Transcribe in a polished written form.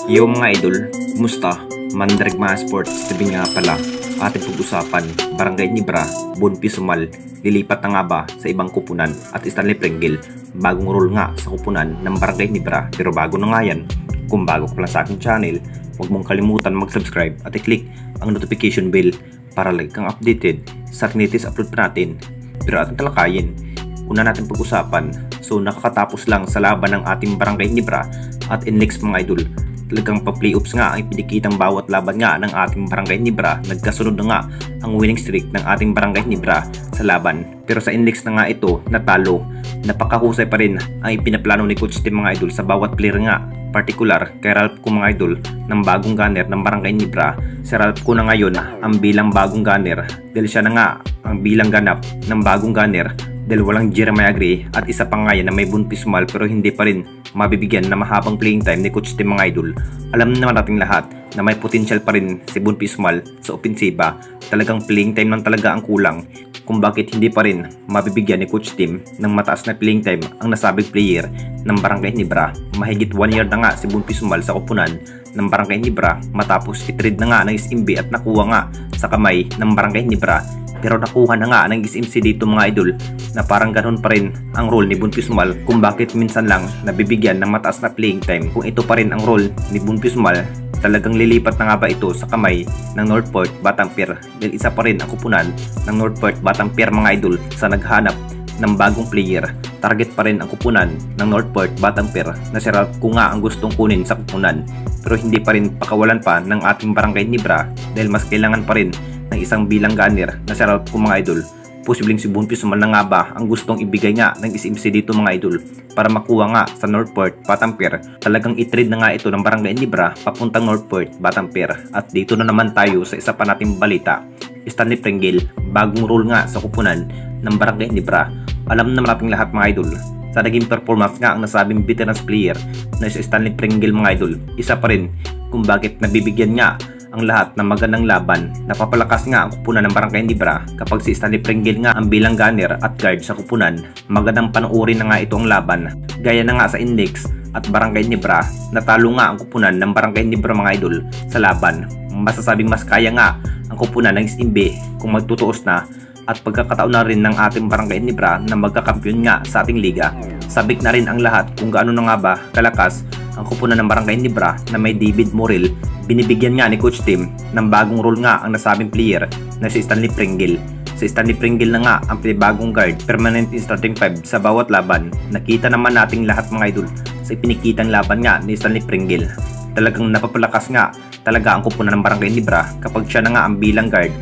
Yo mga idol, kumusta? Mandrag mga sports, sabi nga pala, ating pag-usapan, Barangay Nibra, Bonpi Sumal, lilipat na nga ba sa ibang kupunan at Stanley Pringle, bagong role nga sa kupunan ng Barangay Nibra, pero bago na nga yan. Kung bago ka lang sa aking channel, huwag mong kalimutan mag-subscribe at i-click ang notification bell para lagi kang updated sa latest upload natin. Pero ating talakayin, una natin pag-usapan, so nakakatapos lang sa laban ng ating Barangay Nibra at NLEX mga idol. Talagang pa-playoffs nga ang pinikitang bawat laban nga ng ating Barangay Nibra. Nagkasunod na nga ang winning streak ng ating Barangay Nibra sa laban. Pero sa NLEX na nga ito natalo. Napakahusay pa rin ang ipinaplano ni Coach Tim mga idol sa bawat player nga. Partikular kay Ralph ko mga idol ng bagong gunner ng Barangay Nibra. Si Ralph ko na ngayon ang bilang bagong gunner dahil siya na nga ang bilang ganap ng bagong gunner dahil walang Jeremiah Gray at isa pa nga yan na may Bonpi Sumal pero hindi pa rin mabibigyan na mahabang playing time ni Coach Tim mga idol. Alam naman nating lahat na may potential pa rin si Bonpi Sumal sa opensiba. Talagang playing time lang talaga ang kulang kung bakit hindi pa rin mabibigyan ni Coach Tim ng mataas na playing time ang nasabing player ng Barangay Nibra. Mahigit 1 year na nga si Bonpi Sumal sa kupunan ng Barangay Nibra matapos i-trade na nga ng SMB at nakuha nga sa kamay ng Barangay Nibra. Pero nakuha na nga ng SMC dito mga idol na parang ganun pa rin ang role ni Bonpi Sumal kung bakit minsan lang nabibigyan ng mataas na playing time. Kung ito pa rin ang role ni Bonpi Sumal, talagang lilipat na nga ba ito sa kamay ng Northport Batampier dahil isa pa rin ang kupunan ng Northport Batampier mga idol sa naghanap ng bagong player. Target pa rin ang kupunan ng Northport Batampier na si Ralph ko nga ang gustong kunin sa kupunan pero hindi pa rin pakawalan pa ng ating Barangay Nibra dahil mas kailangan pa rin ng isang bilang gunner na si Ralph ko mga idol. Posibleng si Bonpi Sumal na nga ba ang gustong ibigay nga ng SMC dito mga idol para makuha nga sa Northport Batampier. Talagang i-trade na nga ito ng Barangay Nibra papuntang Northport Batampier. At dito na naman tayo sa isa pa nating balita. Stanley Pringle, bagong role nga sa kupunan ng Barangay Nibra. Alam naman nating lahat mga idol sa naging performance nga ang nasabing veterans player na si Stanley Pringle mga idol. Isa pa rin kung bakit nabibigyan nga ang lahat ng magandang laban. Napapalakas nga ang kupunan ng Barangay Nibra kapag si Stanley Pringle nga ang bilang gunner at guard sa kupunan. Magandang panoorin na nga ito ang laban. Gaya na nga sa NLEX at Barangay Nibra, natalo nga ang kupunan ng Barangay Nibra mga idol sa laban. Masasabing mas kaya nga ang kupunan ng SMB kung magtutuos na at pagkakataon na rin ng ating Barangay Nibra na magkakampiyon nga sa ating liga. Sabik na rin ang lahat kung gaano na nga ba kalakas ang kupunan ng Barangay Nibra na may David Morel. Binibigyan nga ni Coach Tim ng bagong role nga ang nasabing player na si Stanley Pringle. Si Stanley Pringle na nga ang bagong guard, permanent starting 5 sa bawat laban. Nakita naman nating lahat mga idol sa pinikitang laban nga ni Stanley Pringle. Talagang napapalakas nga talaga ang kupunan ng Barangay Nibra kapag siya na nga ang bilang guard